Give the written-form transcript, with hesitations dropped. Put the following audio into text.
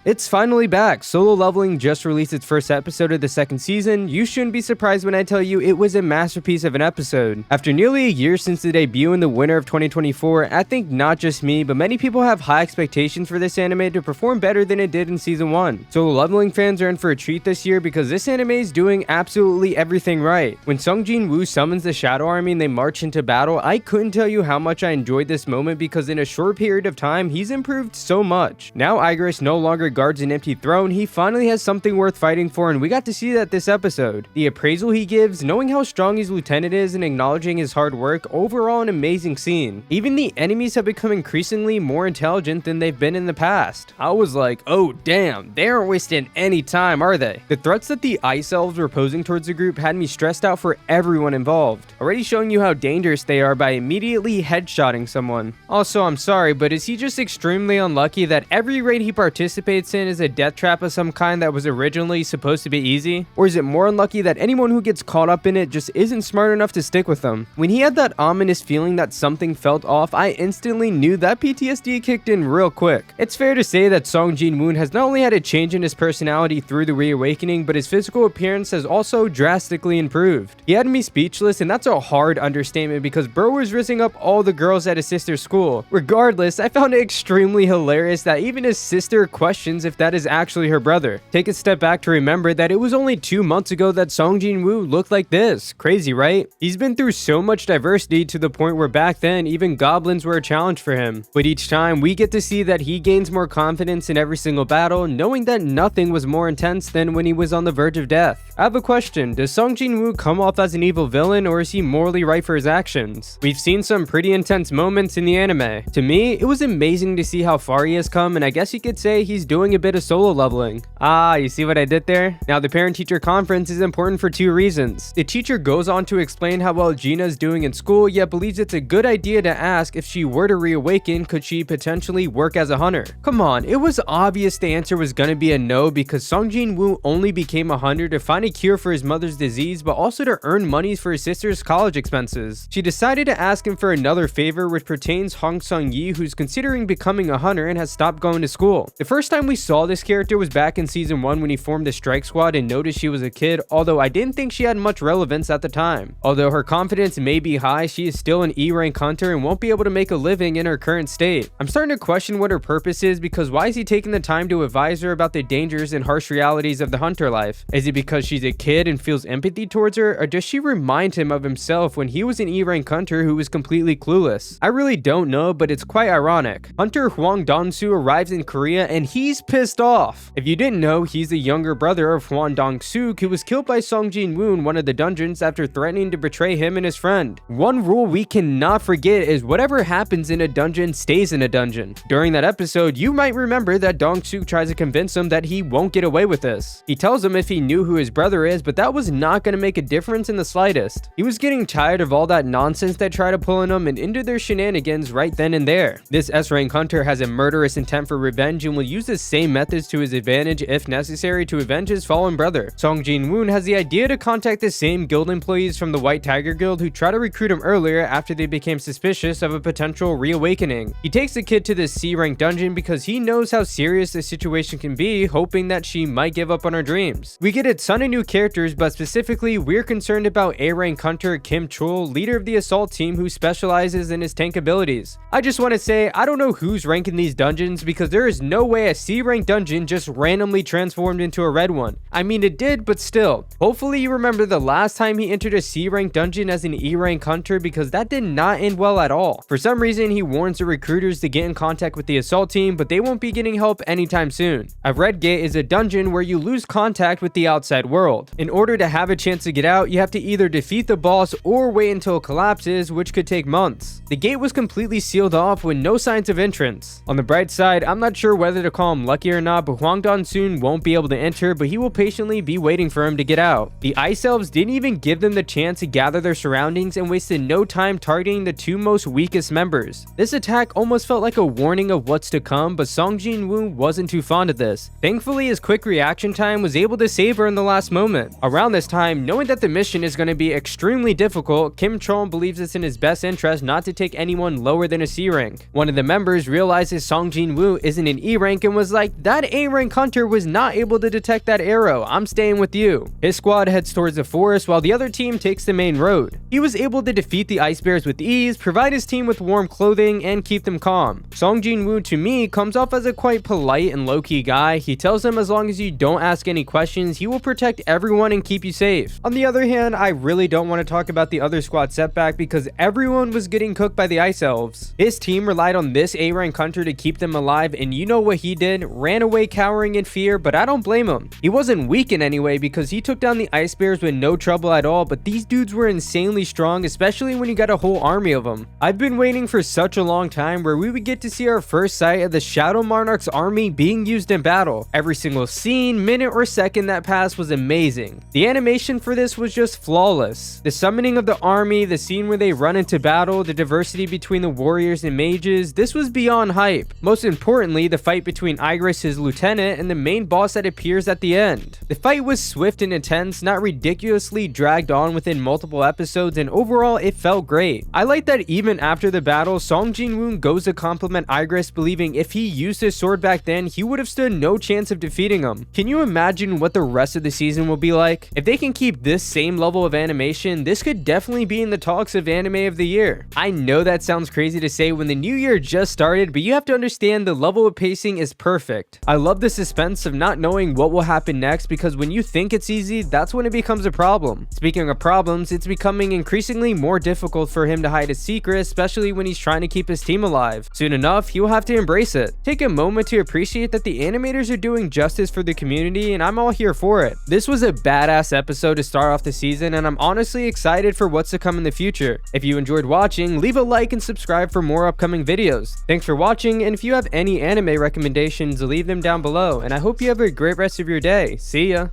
It's finally back. Solo Leveling just released its first episode of the second season. You shouldn't be surprised when I tell you it was a masterpiece of an episode. After nearly a year since the debut in the winter of 2024, I think not just me, but many people have high expectations for this anime to perform better than it did in season 1. Solo Leveling fans are in for a treat this year because this anime is doing absolutely everything right. When Sung Jinwoo summons the Shadow Army and they march into battle, I couldn't tell you how much I enjoyed this moment because in a short period of time, he's improved so much. Now Igris no longer guards an empty throne, he finally has something worth fighting for, and we got to see that this episode. The appraisal he gives, knowing how strong his lieutenant is and acknowledging his hard work, overall an amazing scene. Even the enemies have become increasingly more intelligent than they've been in the past. I was like, oh damn, they aren't wasting any time, are they? The threats that the ice elves were posing towards the group had me stressed out for everyone involved, already showing you how dangerous they are by immediately headshotting someone. Also, I'm sorry, but is he just extremely unlucky that every raid he participates in is a death trap of some kind that was originally supposed to be easy? Or is it more unlucky that anyone who gets caught up in it just isn't smart enough to stick with them? When he had that ominous feeling that something felt off, I instantly knew that PTSD kicked in real quick. It's fair to say that Sung Jinwoo has not only had a change in his personality through the reawakening, but his physical appearance has also drastically improved. He had me speechless, and that's a hard understatement because bro was rizzing up all the girls at his sister's school. Regardless, I found it extremely hilarious that even his sister questions if that is actually her brother. Take a step back to remember that it was only 2 months ago that Sung Jinwoo looked like this. Crazy, right? He's been through so much diversity to the point where back then even goblins were a challenge for him. But each time we get to see that he gains more confidence in every single battle, knowing that nothing was more intense than when he was on the verge of death. I have a question. Does Sung Jinwoo come off as an evil villain, or is he morally right for his actions? We've seen some pretty intense moments in the anime. To me, it was amazing to see how far he has come, and I guess you could say he's doing a bit of solo leveling. You see what I did there? Now, the parent-teacher conference is important for 2 reasons. The teacher goes on to explain how well Gina is doing in school, yet believes it's a good idea to ask if she were to reawaken, could she potentially work as a hunter? Come on, it was obvious the answer was gonna be a no because Sung Jinwoo only became a hunter to find a cure for his mother's disease, but also to earn monies for his sister's college expenses. She decided to ask him for another favor, which pertains Hong Sung-yi, who's considering becoming a hunter and has stopped going to school. The first time we saw this character was back in season 1 when he formed the strike squad and noticed she was a kid, although I didn't think she had much relevance at the time. Although her confidence may be high, she is still an E-rank hunter and won't be able to make a living in her current state. I'm starting to question what her purpose is because why is he taking the time to advise her about the dangers and harsh realities of the hunter life? Is it because she's a kid and feels empathy towards her, or does she remind him of himself when he was an E-rank hunter who was completely clueless? I really don't know, but it's quite ironic. Hunter Hwang Dong-soo arrives in Korea and he's pissed off. If you didn't know, he's the younger brother of Hwang Dong-suk, who was killed by Sung Jinwoo in one of the dungeons after threatening to betray him and his friend. One rule we cannot forget is whatever happens in a dungeon stays in a dungeon. During that episode, you might remember that Dong-suk tries to convince him that he won't get away with this. He tells him if he knew who his brother is, but that was not going to make a difference in the slightest. He was getting tired of all that nonsense they tried to pull in him and ended their shenanigans right then and there. This S-rank hunter has a murderous intent for revenge and will use the same methods to his advantage if necessary to avenge his fallen brother. Sung Jinwoo has the idea to contact the same guild employees from the White Tiger Guild who tried to recruit him earlier after they became suspicious of a potential reawakening. He takes the kid to this C-rank dungeon because he knows how serious the situation can be, hoping that she might give up on her dreams. We get a ton of new characters, but specifically we're concerned about A-rank hunter Kim Chul, leader of the assault team who specializes in his tank abilities. I just want to say I don't know who's ranking these dungeons because there is no way a C-rank dungeon just randomly transformed into a red one. I mean it did, but still. Hopefully you remember the last time he entered a C-rank dungeon as an E-rank hunter because that did not end well at all. For some reason he warns the recruiters to get in contact with the assault team, but they won't be getting help anytime soon. A red gate is a dungeon where you lose contact with the outside world. In order to have a chance to get out, you have to either defeat the boss or wait until it collapses, which could take months. The gate was completely sealed off with no signs of entrance. On the bright side, I'm not sure whether to call him lucky or not, but Hwang Dong-soon won't be able to enter, but he will patiently be waiting for him to get out. The ice elves didn't even give them the chance to gather their surroundings and wasted no time targeting the 2 most weakest members. This attack almost felt like a warning of what's to come, but Sung Jinwoo wasn't too fond of this. Thankfully, his quick reaction time was able to save her in the last moment. Around this time, knowing that the mission is going to be extremely difficult, Kim Chol believes it's in his best interest not to take anyone lower than a C rank. One of the members realizes Sung Jinwoo isn't an E rank and was like, that A rank hunter was not able to detect that arrow, I'm staying with you. His squad heads towards the forest while the other team takes the main road. He was able to defeat the ice bears with ease, provide his team with warm clothing, and keep them calm. Sung Jinwoo to me comes off as a quite polite and low-key guy. He tells them as long as you don't ask any questions, he will protect everyone and keep you safe. On the other hand, I really don't want to talk about the other squad setback because everyone was getting cooked by the ice elves. His team relied on this A rank hunter to keep them alive, and you know what he did? Ran away cowering in fear, but I don't blame him. He wasn't weak in any way because he took down the ice bears with no trouble at all, but these dudes were insanely strong, especially when you got a whole army of them. I've been waiting for such a long time where we would get to see our first sight of the Shadow Monarch's army being used in battle. Every single scene, minute, or second that passed was amazing. The animation for this was just flawless. The summoning of the army, the scene where they run into battle, the diversity between the warriors and mages, this was beyond hype. Most importantly, the fight between Igris, his lieutenant, and the main boss that appears at the end. The fight was swift and intense, not ridiculously dragged on within multiple episodes, and overall it felt great. I like that even after the battle, Sung Jinwoo goes to compliment Igris, believing if he used his sword back then, he would have stood no chance of defeating him. Can you imagine what the rest of the season will be like? If they can keep this same level of animation, this could definitely be in the talks of anime of the year. I know that sounds crazy to say when the new year just started, but you have to understand the level of pacing is perfect. I love the suspense of not knowing what will happen next because when you think it's easy, that's when it becomes a problem. Speaking of problems, it's becoming increasingly more difficult for him to hide a secret, especially when he's trying to keep his team alive. Soon enough, he will have to embrace it. Take a moment to appreciate that the animators are doing justice for the community, and I'm all here for it. This was a badass episode to start off the season, and I'm honestly excited for what's to come in the future. If you enjoyed watching, leave a like and subscribe for more upcoming videos. Thanks for watching, and if you have any anime recommendations, leave them down below, and I hope you have a great rest of your day. See ya!